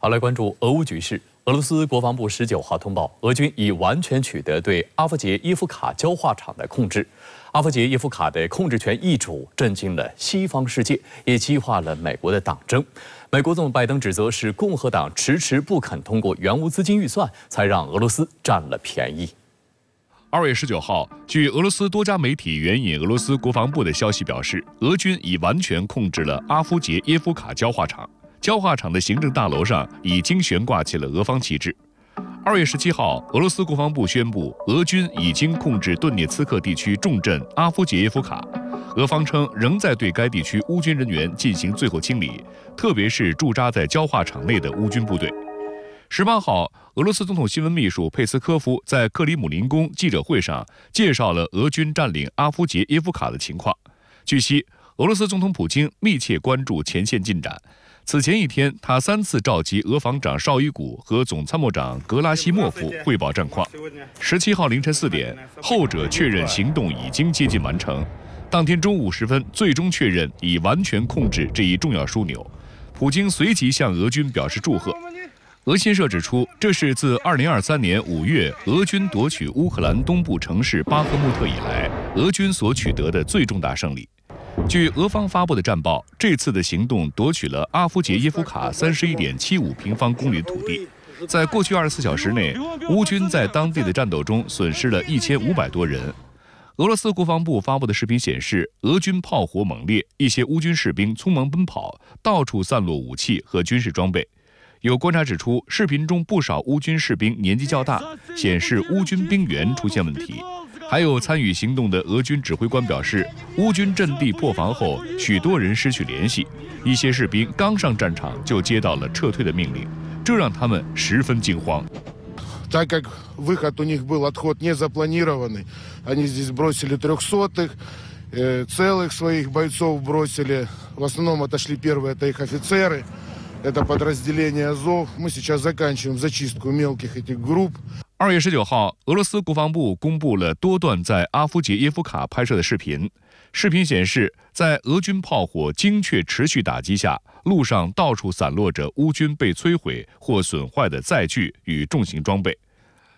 好，来关注俄乌局势。俄罗斯国防部19号通报，俄军已完全取得对阿夫杰耶夫卡焦化厂的控制。阿夫杰耶夫卡的控制权易主，震惊了西方世界，也激化了美国的党争。美国总统拜登指责是共和党迟迟不肯通过援乌资金预算，才让俄罗斯占了便宜。2月19号，据俄罗斯多家媒体援引俄罗斯国防部的消息表示，俄军已完全控制了阿夫杰耶夫卡焦化厂。焦化厂的行政大楼上已经悬挂起了俄方旗帜。2月17号，俄罗斯国防部宣布，俄军已经控制顿涅茨克地区重镇阿夫杰耶夫卡。俄方称仍在对该地区乌军人员进行最后清理，特别是驻扎在焦化厂内的乌军部队。18号，俄罗斯总统新闻秘书佩斯科夫在克里姆林宫记者会上介绍了俄军占领阿夫杰耶夫卡的情况。据悉，俄罗斯总统普京密切关注前线进展。此前一天，他3次召集俄防长绍伊古和总参谋长格拉西莫夫汇报战况。17号凌晨4点，后者确认行动已经接近完成。当天中午时分，最终确认已完全控制这一重要枢纽。普京随即向俄军表示祝贺。俄新社指出，这是自2023年5月俄军夺取乌克兰东部城市巴赫穆特以来，俄军所取得的最重大胜利。据俄方发布的战报，这次的行动夺取了阿夫杰耶夫卡31.75平方公里的土地。在过去24小时内，乌军在当地的战斗中损失了1500多人。俄罗斯国防部发布的视频显示，俄军炮火猛烈，一些乌军士兵匆忙奔跑，到处散落武器和军事装备。有观察指出，视频中不少乌军士兵年纪较大，显示乌军兵员出现问题。还有参与行动的俄军指挥官表示，乌军阵地破防后，许多人失去联系，一些士兵刚上战场就接到了撤退的命令，这让他们十分惊慌。Так как выход у них был отход не запланированный, они здесь бросили 300-х, целых своих бойцов бросили, в основном отошли первые, это их офицеры, это подразделение Азов. Мы сейчас заканчиваем зачистку мелких этих групп. 2月19号，俄罗斯国防部公布了多段在阿夫杰耶夫卡拍摄的视频。视频显示，在俄军炮火精确持续打击下，路上到处散落着乌军被摧毁或损坏的载具与重型装备。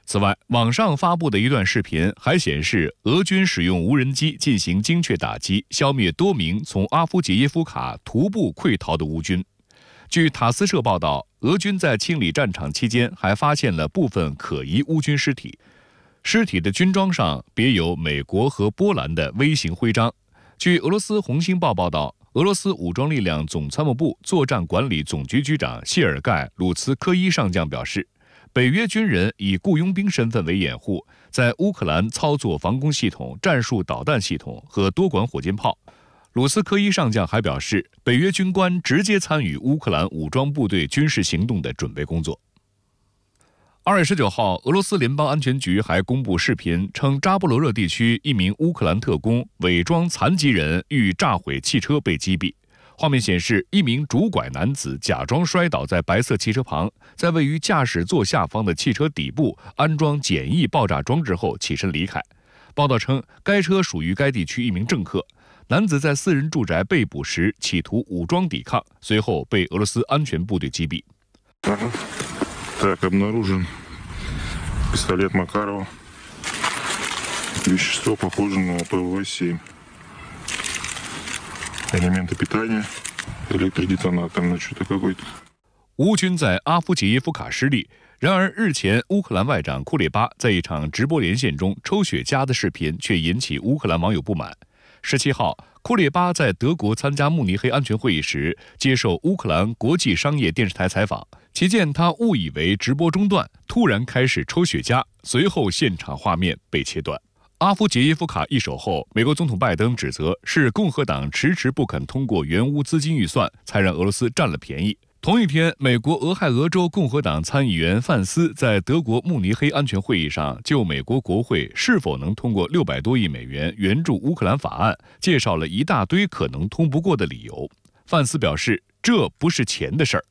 此外，网上发布的一段视频还显示，俄军使用无人机进行精确打击，消灭多名从阿夫杰耶夫卡徒步溃逃的乌军。据塔斯社报道，俄军在清理战场期间还发现了部分可疑乌军尸体，尸体的军装上别有美国和波兰的微型徽章。据俄罗斯红星报报道，俄罗斯武装力量总参谋部作战管理总局局长谢尔盖·鲁茨科伊上将表示，北约军人以雇佣兵身份为掩护，在乌克兰操作防空系统、战术导弹系统和多管火箭炮。鲁斯科伊上将还表示，北约军官直接参与乌克兰武装部队军事行动的准备工作。2月19号，俄罗斯联邦安全局还公布视频，称扎波罗热地区一名乌克兰特工伪装残疾人欲炸毁汽车被击毙。画面显示，一名拄拐男子假装摔倒在白色汽车旁，在位于驾驶座下方的汽车底部安装简易爆炸装置后起身离开。报道称，该车属于该地区一名政客。男子在私人住宅被捕时企图武装抵抗，随后被俄罗斯安全部队击毙。Так, обнаружен пистолет Макарова. Вещество похоже на ПВ-7. Элементы питания, электродетонатор, ну что-то какой-то. 乌军在阿夫杰耶夫卡失利。然而，日前乌克兰外长库列巴在一场直播连线中抽雪茄的视频却引起乌克兰网友不满。17号，库列巴在德国参加慕尼黑安全会议时，接受乌克兰国际商业电视台采访，期间他误以为直播中断，突然开始抽雪茄，随后现场画面被切断。阿夫杰耶夫卡一手后，美国总统拜登指责是共和党迟迟不肯通过援乌资金预算，才让俄罗斯占了便宜。同一天，美国俄亥俄州共和党参议员范斯在德国慕尼黑安全会议上就美国国会是否能通过600多亿美元援助乌克兰法案，介绍了一大堆可能通不过的理由。范斯表示，这不是钱的事儿。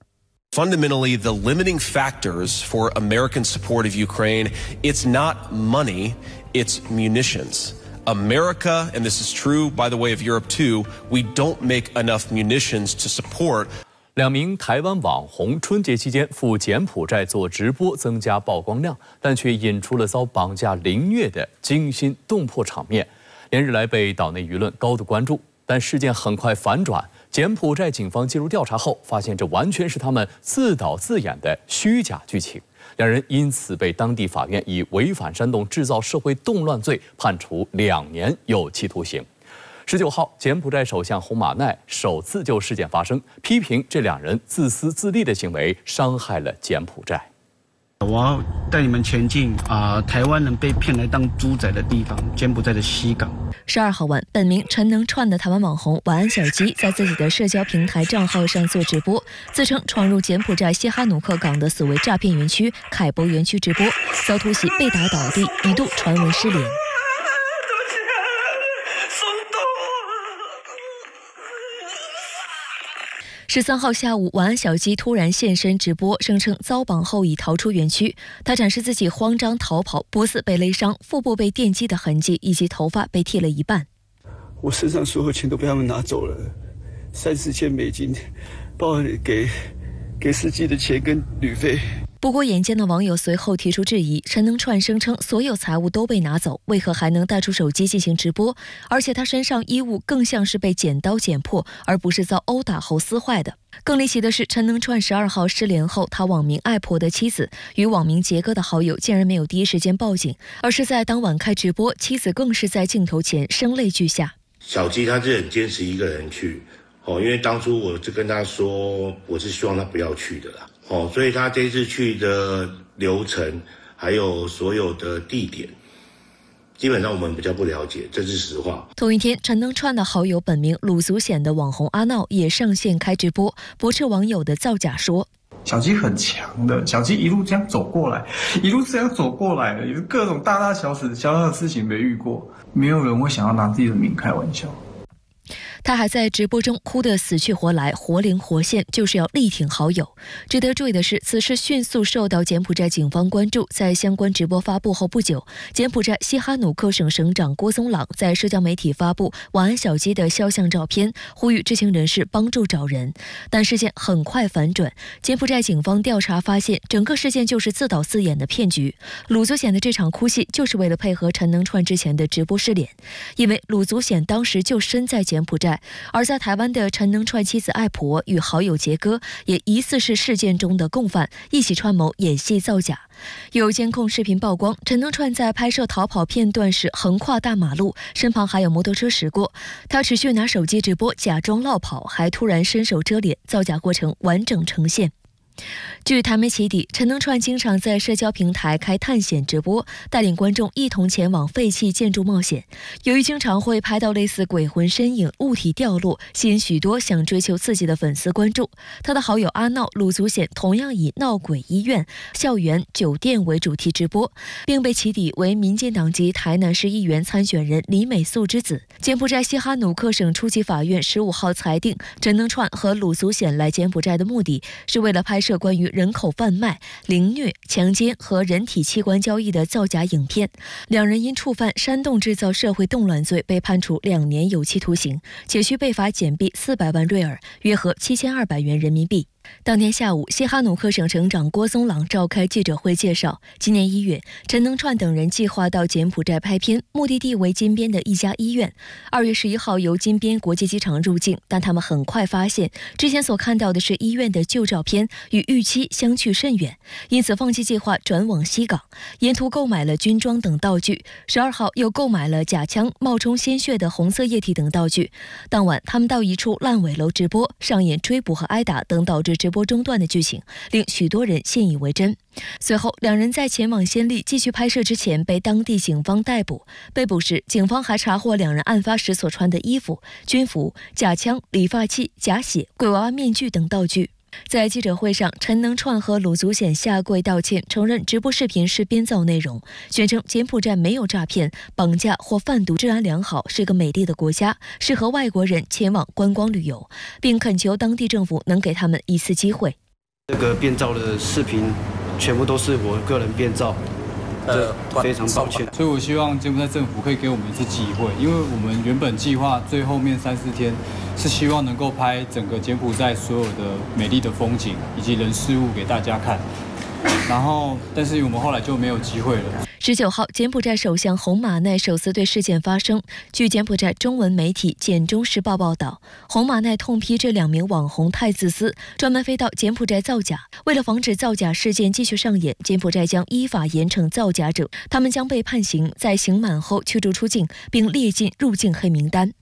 Fundamentally, the limiting factors for American support of Ukraine, it's not money, it's munitions. America, and this is true, by the way, of Europe too, we don't make enough munitions to support 2名台湾网红春节期间赴柬埔寨做直播，增加曝光量，但却引出了遭绑架凌虐的惊心动魄场面，连日来被岛内舆论高度关注。但事件很快反转，柬埔寨警方介入调查后，发现这完全是他们自导自演的虚假剧情。2人因此被当地法院以违反煽动制造社会动乱罪判处2年有期徒刑。19号，柬埔寨首相洪马奈首次就事件发声，批评这2人自私自利的行为伤害了柬埔寨。我要带你们前进台湾人被骗来当猪仔的地方——柬埔寨的西港。12号晚，本名陈能串的台湾网红晚安小鸡在自己的社交平台账号上做直播，自称闯入柬埔寨西哈努克港的所谓诈骗园区凯博园区直播，遭突袭被打倒地，一度传闻失联。13号下午，晚安小鸡突然现身直播，声称遭绑后已逃出园区。他展示自己慌张逃跑，脖子被勒伤，腹部被电击的痕迹，以及头发被剃了一半。我身上所有钱都被他们拿走了，30千美金，包含给司机的钱跟旅费。不过，眼尖的网友随后提出质疑：陈能串声称所有财物都被拿走，为何还能带出手机进行直播？而且他身上衣物更像是被剪刀剪破，而不是遭殴打后撕坏的。更离奇的是，陈能串12号失联后，他网名爱婆的妻子与网名杰哥的好友竟然没有第一时间报警，而是在当晚开直播，妻子更是在镜头前声泪俱下。小鸡他是很坚持一个人去，因为当初我就跟他说，我是希望他不要去的啦。所以他这次去的流程还有所有的地点，基本上我们比较不了解，这是实话。同一天，陈能串的好友本名鲁祖显的网红阿闹也上线开直播，驳斥网友的造假说。小鸡很强的，小鸡一路这样走过来，也是各种大大小小的事情没遇过，没有人会想要拿自己的名开玩笑。他还在直播中哭得死去活来，活灵活现，就是要力挺好友。值得注意的是，此事迅速受到柬埔寨警方关注。在相关直播发布后不久，柬埔寨西哈努克省省长郭松朗在社交媒体发布晚安小鸡的肖像照片，呼吁知情人士帮助找人。但事件很快反转，柬埔寨警方调查发现，整个事件就是自导自演的骗局。鲁祖显的这场哭戏就是为了配合陈能串之前的直播失联，因为鲁祖显当时就身在柬埔寨。而在台湾的陈能串妻子爱婆与好友杰哥也疑似是事件中的共犯，一起串谋演戏造假。有监控视频曝光，陈能串在拍摄逃跑片段时横跨大马路，身旁还有摩托车驶过，他持续拿手机直播，假装落跑，还突然伸手遮脸，造假过程完整呈现。据台媒起底，陈能串经常在社交平台开探险直播，带领观众一同前往废弃建筑冒险。由于经常会拍到类似鬼魂身影、物体掉落，吸引许多想追求刺激的粉丝关注。他的好友阿闹、鲁祖显同样以闹鬼医院、校园、酒店为主题直播，并被起底为民进党籍台南市议员参选人李美素之子。柬埔寨西哈努克省初级法院15号裁定，陈能串和鲁祖显来柬埔寨的目的是为了拍摄关于人口贩卖、凌虐、强奸和人体器官交易的造假影片。2人因触犯煽动制造社会动乱罪被判处2年有期徒刑，且需被罚减币400万瑞尔，约合7200元人民币。当天下午，西哈努克省省长郭松朗召开记者会介绍，今年1月，陈能串等人计划到柬埔寨拍片，目的地为金边的一家医院。2月11号由金边国际机场入境，但他们很快发现，之前所看到的是医院的旧照片，与预期相去甚远，因此放弃计划，转往西港，沿途购买了军装等道具。12号又购买了假枪、冒充鲜血的红色液体等道具。当晚，他们到一处烂尾楼直播，上演追捕和挨打等导致直播中断的剧情，令许多人信以为真。随后2人在前往暹粒继续拍摄之前被当地警方逮捕。被捕时，警方还查获2人案发时所穿的衣服、军服、假枪、理发器、假血、鬼娃娃面具等道具。在记者会上，陈能串和鲁祖显下跪道歉，承认直播视频是编造内容，宣称柬埔寨没有诈骗、绑架或贩毒，治安良好，是个美丽的国家，适合外国人前往观光旅游，并恳求当地政府能给他们一次机会。这个编造的视频全部都是我个人编造，非常抱歉。所以我希望柬埔寨政府可以给我们一次机会，因为我们原本计划最后面3、4天是希望能够拍整个柬埔寨所有的美丽的风景以及人事物给大家看，但是我们后来就没有机会了。19号，柬埔寨首相洪马奈首次对事件发声。据柬埔寨中文媒体《柬中时报》报道，洪马奈痛批这2名网红太自私，专门飞到柬埔寨造假。为了防止造假事件继续上演，柬埔寨将依法严惩造假者，他们将被判刑，在刑满后驱逐出境，并列进入境黑名单。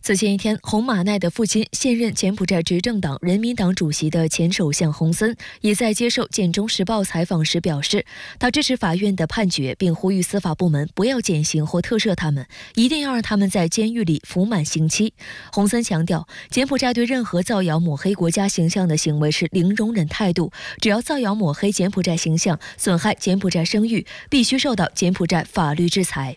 此前一天，洪马奈的父亲、现任柬埔寨执政党人民党主席的前首相洪森，也在接受《柬中时报》采访时表示，他支持法院的判决，并呼吁司法部门不要减刑或特赦他们，一定要让他们在监狱里服满刑期。洪森强调，柬埔寨对任何造谣抹黑国家形象的行为是零容忍态度，只要造谣抹黑柬埔寨形象，损害柬埔寨声誉，必须受到柬埔寨法律制裁。